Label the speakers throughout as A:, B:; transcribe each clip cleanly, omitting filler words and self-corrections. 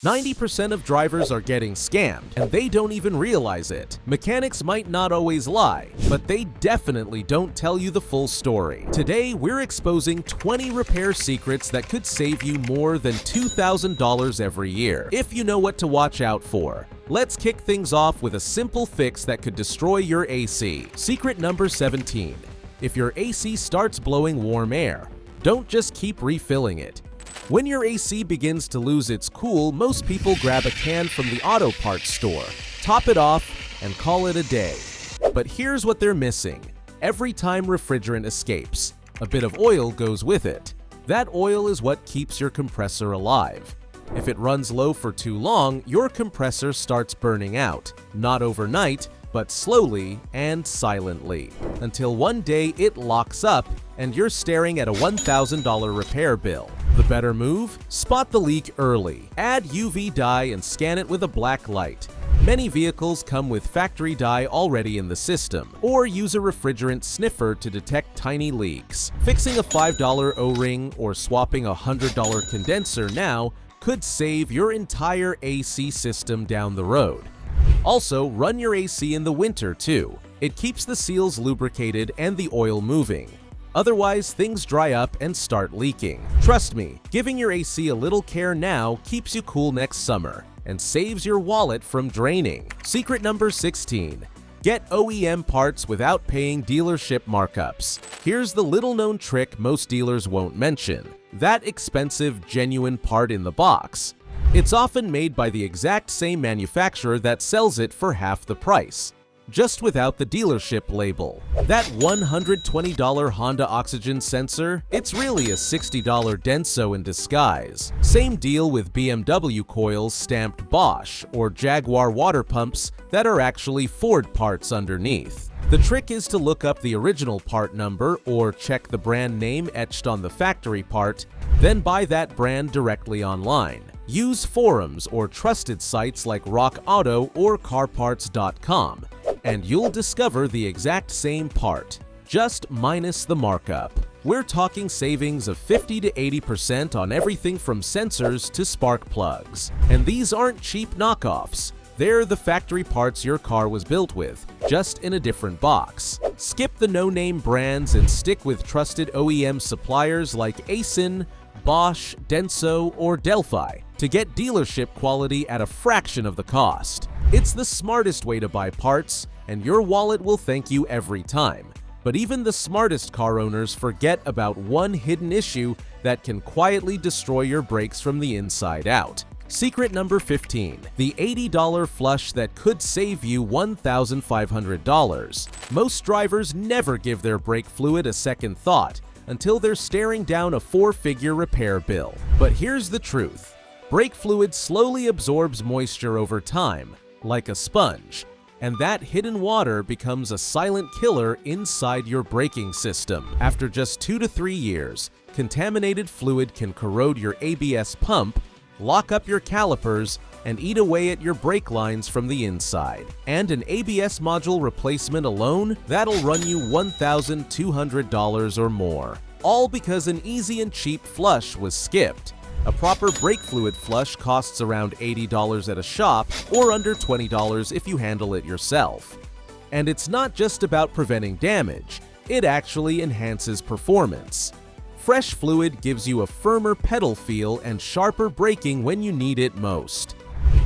A: 90% of drivers are getting scammed, and they don't even realize it. Mechanics might not always lie, but they definitely don't tell you the full story. Today, we're exposing 20 repair secrets that could save you more than $2,000 every year, if you know what to watch out for. Let's kick things off with a simple fix that could destroy your AC. Secret number 17. If your AC starts blowing warm air, don't just keep refilling it. When your AC begins to lose its cool, most people grab a can from the auto parts store, top it off, and call it a day. But here's what they're missing. Every time refrigerant escapes, a bit of oil goes with it. That oil is what keeps your compressor alive. If it runs low for too long, your compressor starts burning out, not overnight, but slowly and silently, until one day it locks up and you're staring at a $1,000 repair bill. The better move? Spot the leak early. Add UV dye and scan it with a black light. Many vehicles come with factory dye already in the system, or use a refrigerant sniffer to detect tiny leaks. Fixing a $5 O-ring or swapping a $100 condenser now could save your entire AC system down the road. Also, run your AC in the winter too. It keeps the seals lubricated and the oil moving. Otherwise, things dry up and start leaking. Trust me, giving your AC a little care now keeps you cool next summer and saves your wallet from draining. Secret number 16. Get OEM parts without paying dealership markups. Here's the little-known trick most dealers won't mention. That expensive, genuine part in the box. It's often made by the exact same manufacturer that sells it for half the price, just without the dealership label. That $120 Honda oxygen sensor, it's really a $60 Denso in disguise. Same deal with BMW coils stamped Bosch or Jaguar water pumps that are actually Ford parts underneath. The trick is to look up the original part number or check the brand name etched on the factory part, then buy that brand directly online. Use forums or trusted sites like Rock Auto or CarParts.com, and you'll discover the exact same part, just minus the markup. We're talking savings of 50 to 80% on everything from sensors to spark plugs. And these aren't cheap knockoffs. They're the factory parts your car was built with, just in a different box. Skip the no-name brands and stick with trusted OEM suppliers like Aisin, Bosch, Denso, or Delphi to get dealership quality at a fraction of the cost. It's the smartest way to buy parts, and your wallet will thank you every time. But even the smartest car owners forget about one hidden issue that can quietly destroy your brakes from the inside out. Secret number 15. The $80 flush that could save you $1,500. Most drivers never give their brake fluid a second thought until they're staring down a four-figure repair bill. But here's the truth. Brake fluid slowly absorbs moisture over time, like a sponge, and that hidden water becomes a silent killer inside your braking system. After just 2 to 3 years, contaminated fluid can corrode your ABS pump, lock up your calipers, and eat away at your brake lines from the inside. And an ABS module replacement alone, that'll run you $1,200 or more. All because an easy and cheap flush was skipped. A proper brake fluid flush costs around $80 at a shop, or under $20 if you handle it yourself. And it's not just about preventing damage, it actually enhances performance. Fresh fluid gives you a firmer pedal feel and sharper braking when you need it most.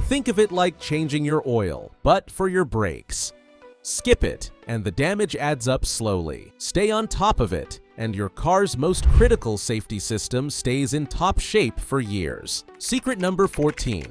A: Think of it like changing your oil, but for your brakes. Skip it, and the damage adds up slowly. Stay on top of it, and your car's most critical safety system stays in top shape for years. Secret number 14.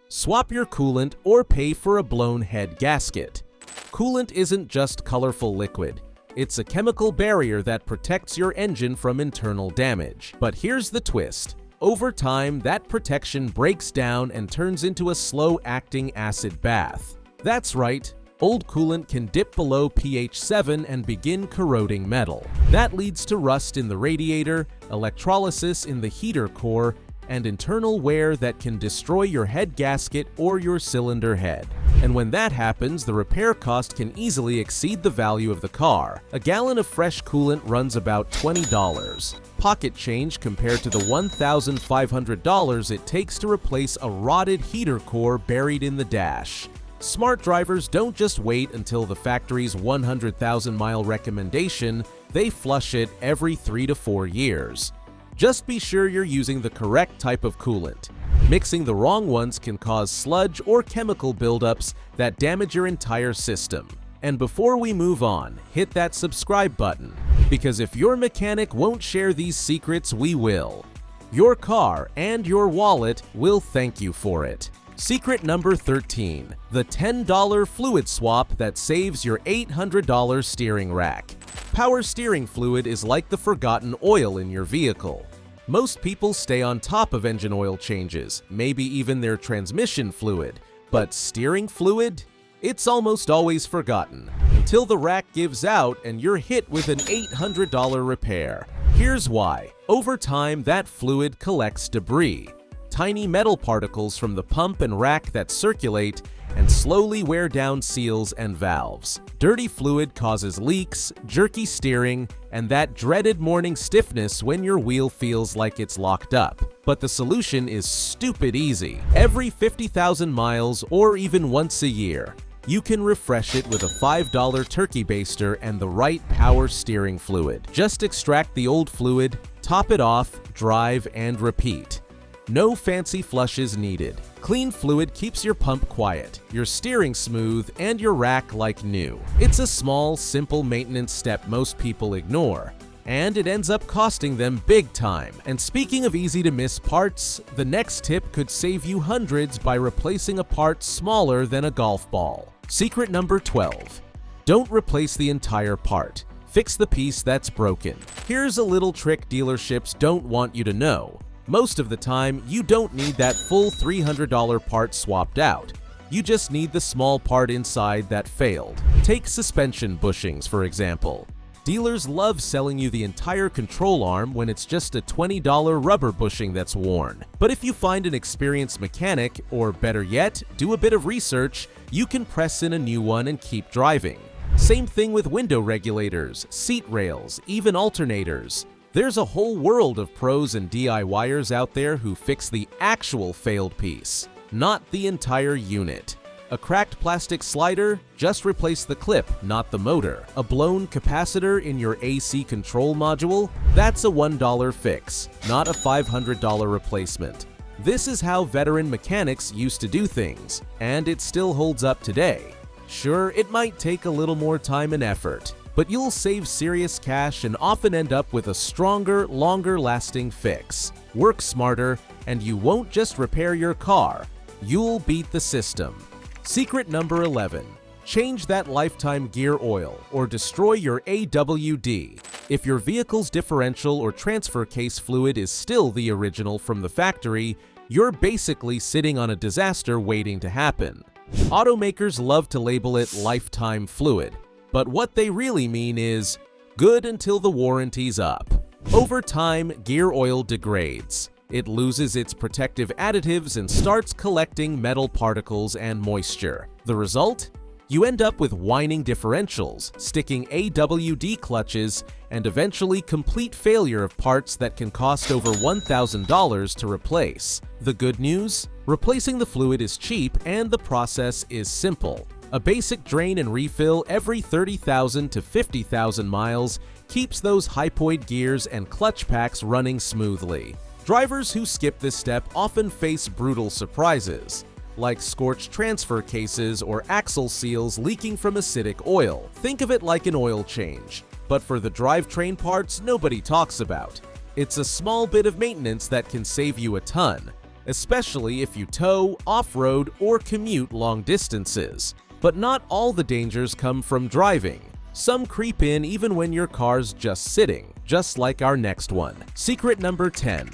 A: Swap your coolant or pay for a blown head gasket. Coolant isn't just colorful liquid. It's a chemical barrier that protects your engine from internal damage. But here's the twist. Over time, that protection breaks down and turns into a slow-acting acid bath. That's right. Old coolant can dip below pH 7 and begin corroding metal. That leads to rust in the radiator, electrolysis in the heater core, and internal wear that can destroy your head gasket or your cylinder head. And when that happens, the repair cost can easily exceed the value of the car. A gallon of fresh coolant runs about $20. pocket change compared to the $1,500 it takes to replace a rotted heater core buried in the dash. Smart drivers don't just wait until the factory's 100,000-mile recommendation, they flush it every 3 to 4 years. Just be sure you're using the correct type of coolant. Mixing the wrong ones can cause sludge or chemical buildups that damage your entire system. And before we move on, hit that subscribe button, because if your mechanic won't share these secrets, we will. Your car and your wallet will thank you for it. Secret number 13, the $10 fluid swap that saves your $800 steering rack. Power steering fluid is like the forgotten oil in your vehicle. Most people stay on top of engine oil changes, maybe even their transmission fluid, but steering fluid? It's almost always forgotten, until the rack gives out and you're hit with an $800 repair. Here's why. Over time, that fluid collects debris. Tiny metal particles from the pump and rack that circulate and slowly wear down seals and valves. Dirty fluid causes leaks, jerky steering, and that dreaded morning stiffness when your wheel feels like it's locked up. But the solution is stupid easy. Every 50,000 miles or even once a year, you can refresh it with a $5 turkey baster and the right power steering fluid. Just extract the old fluid, top it off, drive, and repeat. No fancy flushes needed. Clean fluid keeps your pump quiet, your steering smooth, and your rack like new. It's a small, simple maintenance step most people ignore, and it ends up costing them big time. And speaking of easy to miss parts, the next tip could save you hundreds by replacing a part smaller than a golf ball. Secret number 12. Don't replace the entire part. Fix the piece that's broken. Here's a little trick dealerships don't want you to know. Most of the time, you don't need that full $300 part swapped out. You just need the small part inside that failed. Take suspension bushings, for example. Dealers love selling you the entire control arm when it's just a $20 rubber bushing that's worn. But if you find an experienced mechanic, or better yet, do a bit of research, you can press in a new one and keep driving. Same thing with window regulators, seat rails, even alternators. There's a whole world of pros and DIYers out there who fix the actual failed piece, not the entire unit. A cracked plastic slider? Just replace the clip, not the motor. A blown capacitor in your AC control module? That's a $1 fix, not a $500 replacement. This is how veteran mechanics used to do things, and it still holds up today. Sure, it might take a little more time and effort, but you'll save serious cash and often end up with a stronger, longer-lasting fix. Work smarter, and you won't just repair your car, you'll beat the system. Secret number 11. Change that lifetime gear oil or destroy your AWD. If your vehicle's differential or transfer case fluid is still the original from the factory, you're basically sitting on a disaster waiting to happen. Automakers love to label it lifetime fluid, but what they really mean is good until the warranty's up. Over time, gear oil degrades. It loses its protective additives and starts collecting metal particles and moisture. The result? You end up with whining differentials, sticking AWD clutches, and eventually complete failure of parts that can cost over $1,000 to replace. The good news? Replacing the fluid is cheap and the process is simple. A basic drain and refill every 30,000 to 50,000 miles keeps those hypoid gears and clutch packs running smoothly. Drivers who skip this step often face brutal surprises, like scorched transfer cases or axle seals leaking from acidic oil. Think of it like an oil change, but for the drivetrain parts nobody talks about. It's a small bit of maintenance that can save you a ton, especially if you tow, off-road, or commute long distances. But not all the dangers come from driving. Some creep in even when your car's just sitting, just like our next one. Secret number 10.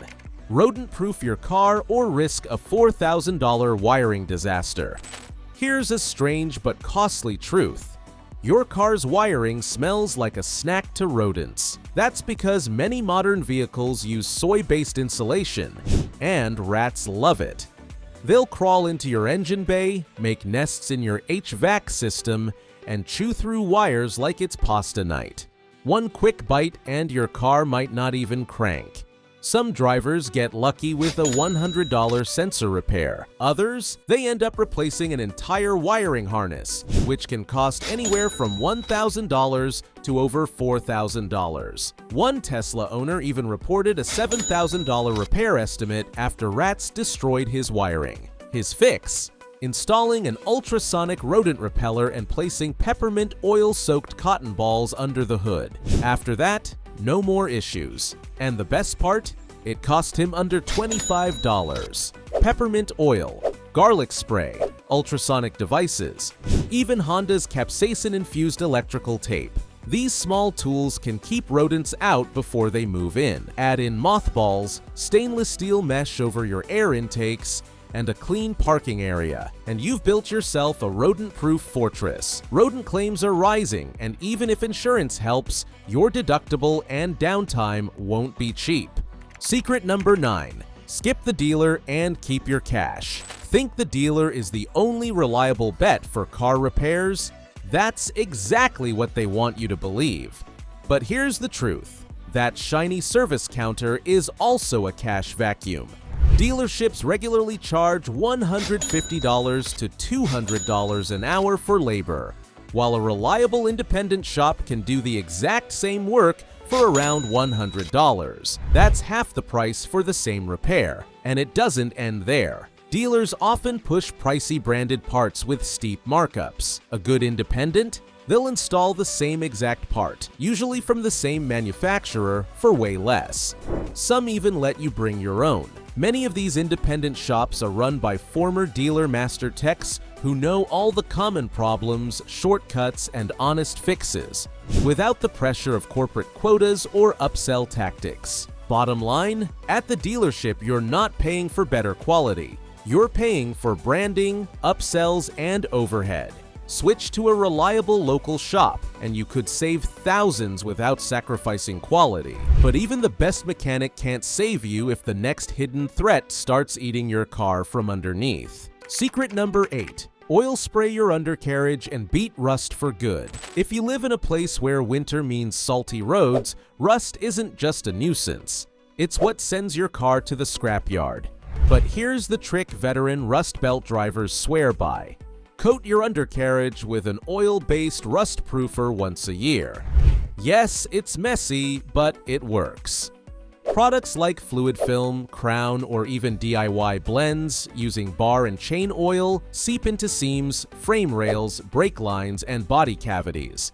A: Rodent-proof your car or risk a $4,000 wiring disaster. Here's a strange but costly truth. Your car's wiring smells like a snack to rodents. That's because many modern vehicles use soy-based insulation, and rats love it. They'll crawl into your engine bay, make nests in your HVAC system, and chew through wires like it's pasta night. One quick bite and your car might not even crank. Some drivers get lucky with a $100 sensor repair. Others, they end up replacing an entire wiring harness, which can cost anywhere from $1,000 to over $4,000. One Tesla owner even reported a $7,000 repair estimate after rats destroyed his wiring. His fix? Installing an ultrasonic rodent repeller and placing peppermint oil-soaked cotton balls under the hood. After that, no more issues. And the best part? It cost him under $25. Peppermint oil, garlic spray, ultrasonic devices, even Honda's capsaicin-infused electrical tape. These small tools can keep rodents out before they move in. Add in mothballs, stainless steel mesh over your air intakes, and a clean parking area, and you've built yourself a rodent-proof fortress. Rodent claims are rising, and even if insurance helps, your deductible and downtime won't be cheap. Secret number 9. Skip the dealer and keep your cash. Think the dealer is the only reliable bet for car repairs? That's exactly what they want you to believe. But here's the truth. That shiny service counter is also a cash vacuum. Dealerships regularly charge $150 to $200 an hour for labor, while a reliable independent shop can do the exact same work for around $100. That's half the price for the same repair, and it doesn't end there. Dealers often push pricey branded parts with steep markups. A good independent? They'll install the same exact part, usually from the same manufacturer, for way less. Some even let you bring your own. Many of these independent shops are run by former dealer master techs who know all the common problems, shortcuts, and honest fixes, without the pressure of corporate quotas or upsell tactics. Bottom line, at the dealership you're not paying for better quality. You're paying for branding, upsells, and overhead. Switch to a reliable local shop, and you could save thousands without sacrificing quality. But even the best mechanic can't save you if the next hidden threat starts eating your car from underneath. Secret number 8. Oil spray your undercarriage and beat rust for good. If you live in a place where winter means salty roads, rust isn't just a nuisance. It's what sends your car to the scrapyard. But here's the trick veteran Rust Belt drivers swear by. Coat your undercarriage with an oil-based rust proofer once a year. Yes, it's messy, but it works. Products like fluid film, crown, or even DIY blends using bar and chain oil seep into seams, frame rails, brake lines, and body cavities.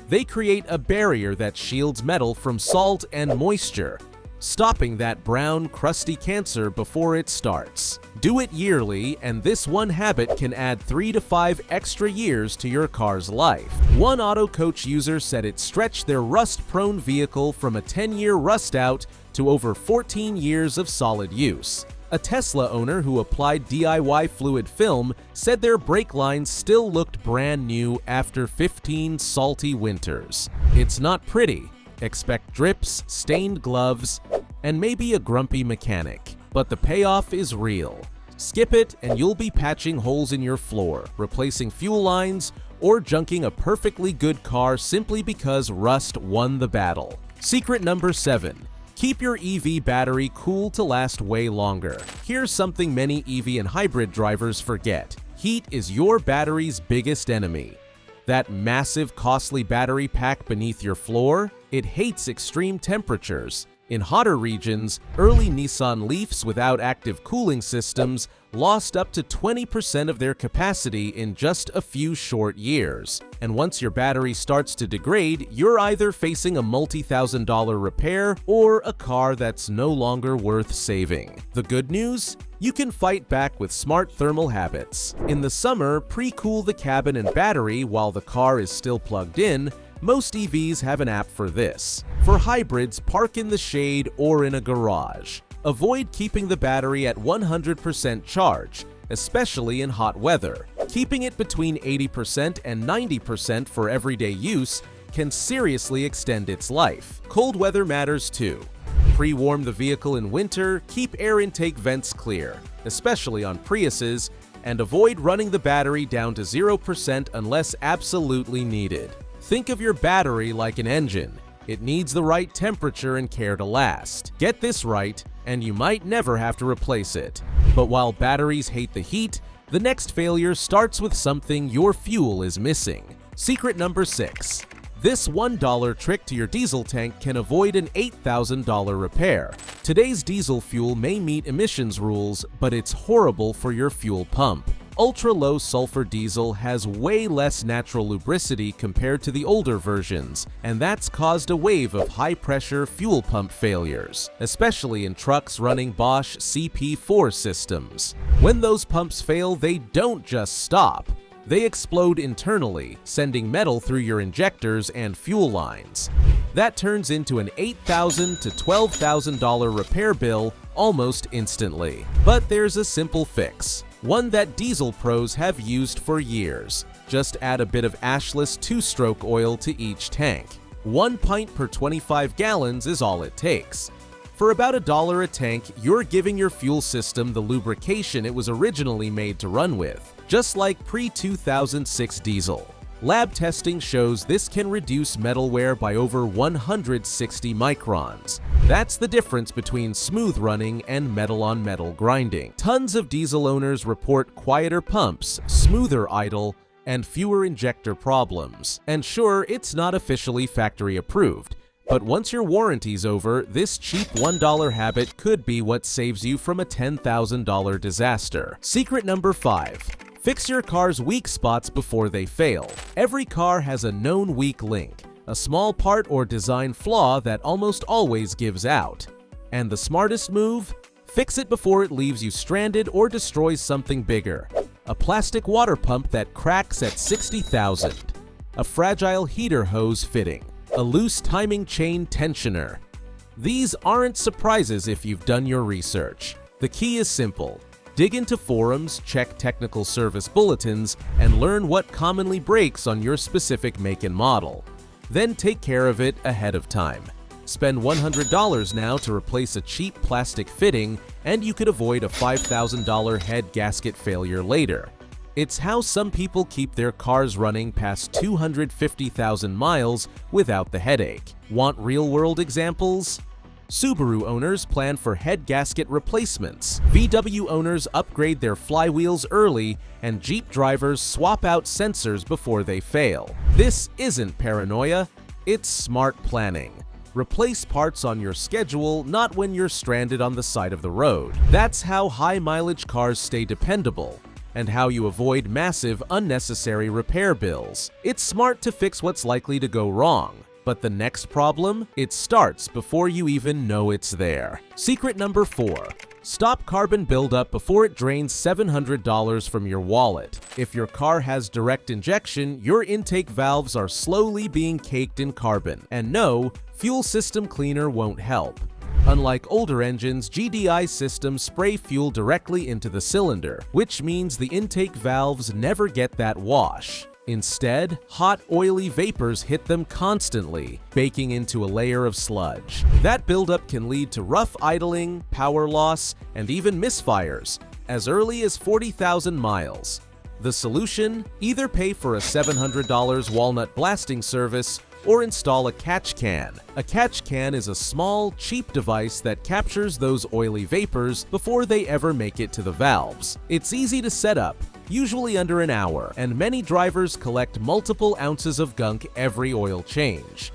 A: They create a barrier that shields metal from salt and moisture, stopping that brown, crusty cancer before it starts. Do it yearly, and this one habit can add 3 to 5 extra years to your car's life. One auto coach user said it stretched their rust-prone vehicle from a 10-year rust out to over 14 years of solid use. A Tesla owner who applied DIY fluid film said their brake lines still looked brand new after 15 salty winters. It's not pretty. Expect drips, stained gloves, and maybe a grumpy mechanic. But the payoff is real. Skip it and you'll be patching holes in your floor, replacing fuel lines, or junking a perfectly good car simply because rust won the battle. Secret number 7. Keep your EV battery cool to last way longer. Here's something many EV and hybrid drivers forget. Heat is your battery's biggest enemy. That massive, costly battery pack beneath your floor, it hates extreme temperatures. In hotter regions, early Nissan Leafs without active cooling systems lost up to 20% of their capacity in just a few short years. And once your battery starts to degrade, you're either facing a multi-thousand-dollar repair or a car that's no longer worth saving. The good news? You can fight back with smart thermal habits. In the summer, pre-cool the cabin and battery while the car is still plugged in. Most EVs have an app for this. For hybrids, park in the shade or in a garage. Avoid keeping the battery at 100% charge, especially in hot weather. Keeping it between 80% and 90% for everyday use can seriously extend its life. Cold weather matters too. Pre-warm the vehicle in winter, keep air intake vents clear, especially on Priuses, and avoid running the battery down to 0% unless absolutely needed. Think of your battery like an engine. It needs the right temperature and care to last. Get this right, and you might never have to replace it. But while batteries hate the heat, the next failure starts with something your fuel is missing. Secret number 6. This $1 trick to your diesel tank can avoid an $8,000 repair. Today's diesel fuel may meet emissions rules, but it's horrible for your fuel pump. Ultra-low sulfur diesel has way less natural lubricity compared to the older versions, and that's caused a wave of high-pressure fuel pump failures, especially in trucks running Bosch CP4 systems. When those pumps fail, they don't just stop. They explode internally, sending metal through your injectors and fuel lines. That turns into an $8,000 to $12,000 repair bill almost instantly. But there's a simple fix, one that diesel pros have used for years. Just add a bit of ashless 2-stroke oil to each tank. 1 pint per 25 gallons is all it takes. For about $1 a tank, you're giving your fuel system the lubrication it was originally made to run with, just like pre-2006 diesel. Lab testing shows this can reduce metal wear by over 160 microns. That's the difference between smooth running and metal-on-metal grinding. Tons of diesel owners report quieter pumps, smoother idle, and fewer injector problems. And sure, it's not officially factory approved, but once your warranty's over, this cheap $1 habit could be what saves you from a $10,000 disaster. Secret number 5. Fix your car's weak spots before they fail. Every car has a known weak link, a small part or design flaw that almost always gives out. And the smartest move? Fix it before it leaves you stranded or destroys something bigger. A plastic water pump that cracks at 60,000. A fragile heater hose fitting. A loose timing chain tensioner. These aren't surprises if you've done your research. The key is simple. Dig into forums, check technical service bulletins, and learn what commonly breaks on your specific make and model. Then take care of it ahead of time. Spend $100 now to replace a cheap plastic fitting, and you could avoid a $5,000 head gasket failure later. It's how some people keep their cars running past 250,000 miles without the headache. Want real-world examples? Subaru owners plan for head gasket replacements. VW owners upgrade their flywheels early, and Jeep drivers swap out sensors before they fail. This isn't paranoia, it's smart planning. Replace parts on your schedule, not when you're stranded on the side of the road. That's how high-mileage cars stay dependable, and how you avoid massive, unnecessary repair bills. It's smart to fix what's likely to go wrong. But the next problem? It starts before you even know it's there. Secret number 4. Stop carbon buildup before it drains $700 from your wallet. If your car has direct injection, your intake valves are slowly being caked in carbon. And no, fuel system cleaner won't help. Unlike older engines, GDI systems spray fuel directly into the cylinder, which means the intake valves never get that wash. Instead, hot, oily vapors hit them constantly, baking into a layer of sludge. That buildup can lead to rough idling, power loss, and even misfires, as early as 40,000 miles. The solution? Either pay for a $700 walnut blasting service or install a catch can. A catch can is a small, cheap device that captures those oily vapors before they ever make it to the valves. It's easy to set up, usually under an hour, and many drivers collect multiple ounces of gunk every oil change.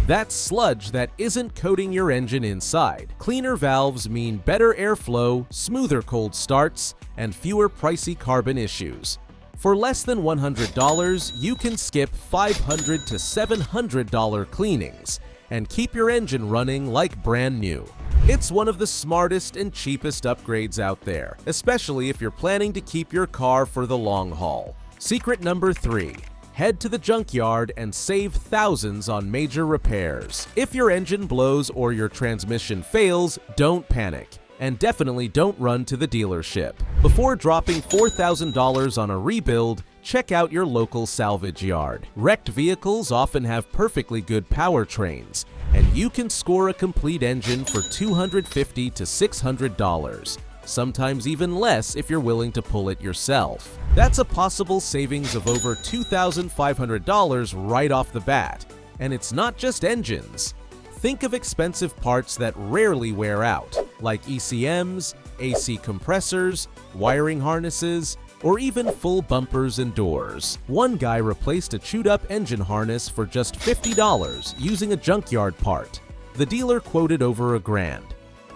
A: That's sludge that isn't coating your engine inside. Cleaner valves mean better airflow, smoother cold starts, and fewer pricey carbon issues. For less than $100, you can skip $500 to $700 cleanings and keep your engine running like brand new. It's one of the smartest and cheapest upgrades out there, especially if you're planning to keep your car for the long haul. Secret number 3. Head to the junkyard and save thousands on major repairs. If your engine blows or your transmission fails, don't panic. And definitely don't run to the dealership. Before dropping $4,000 on a rebuild, check out your local salvage yard. Wrecked vehicles often have perfectly good powertrains, and you can score a complete engine for $250 to $600, sometimes even less if you're willing to pull it yourself. That's a possible savings of over $2,500 right off the bat. And it's not just engines. Think of expensive parts that rarely wear out, like ECMs, AC compressors, wiring harnesses, or even full bumpers and doors. One guy replaced a chewed-up engine harness for just $50 using a junkyard part. The dealer quoted over $1,000.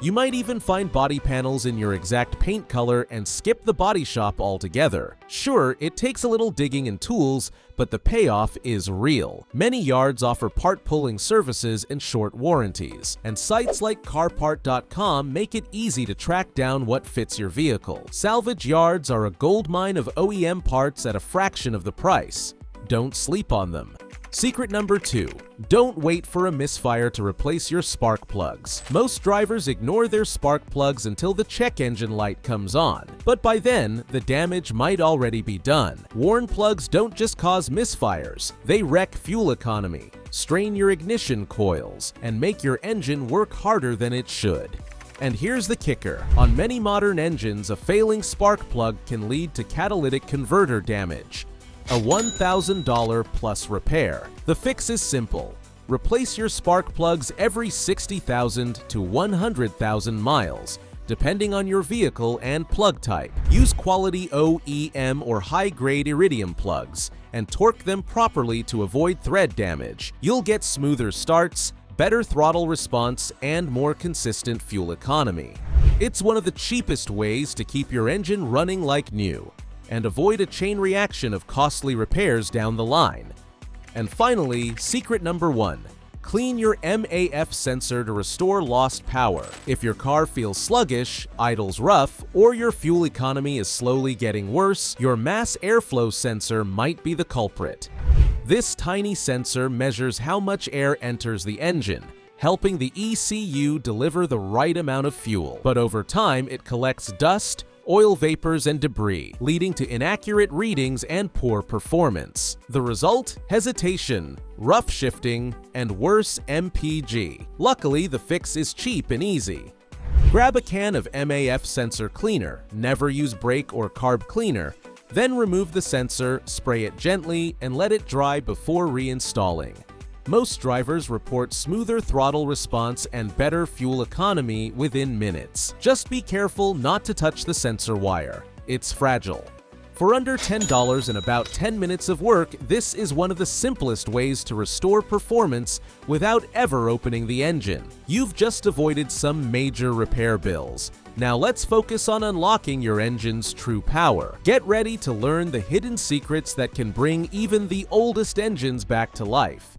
A: You might even find body panels in your exact paint color and skip the body shop altogether. Sure, it takes a little digging and tools, but the payoff is real. Many yards offer part pulling services and short warranties, and sites like carpart.com make it easy to track down what fits your vehicle. Salvage yards are a goldmine of OEM parts at a fraction of the price. Don't sleep on them. Secret number 2. Don't wait for a misfire to replace your spark plugs. Most drivers ignore their spark plugs until the check engine light comes on, but by then, the damage might already be done. Worn plugs don't just cause misfires, they wreck fuel economy, strain your ignition coils, and make your engine work harder than it should. And here's the kicker. On many modern engines, a failing spark plug can lead to catalytic converter damage. A $1,000 plus repair. The fix is simple. Replace your spark plugs every 60,000 to 100,000 miles, depending on your vehicle and plug type. Use quality OEM or high-grade iridium plugs, and torque them properly to avoid thread damage. You'll get smoother starts, better throttle response, and more consistent fuel economy. It's one of the cheapest ways to keep your engine running like new, and avoid a chain reaction of costly repairs down the line. And finally, secret number 1. Clean your MAF sensor to restore lost power. If your car feels sluggish, idles rough, or your fuel economy is slowly getting worse, your mass airflow sensor might be the culprit. This tiny sensor measures how much air enters the engine, helping the ECU deliver the right amount of fuel. But over time, it collects dust, oil vapors, and debris, leading to inaccurate readings and poor performance. The result? Hesitation, rough shifting, and worse MPG. Luckily, the fix is cheap and easy. Grab a can of MAF sensor cleaner, never use brake or carb cleaner, then remove the sensor, spray it gently, and let it dry before reinstalling. Most drivers report smoother throttle response and better fuel economy within minutes. Just be careful not to touch the sensor wire. It's fragile. For under $10 and about 10 minutes of work, this is one of the simplest ways to restore performance without ever opening the engine. You've just avoided some major repair bills. Now let's focus on unlocking your engine's true power. Get ready to learn the hidden secrets that can bring even the oldest engines back to life.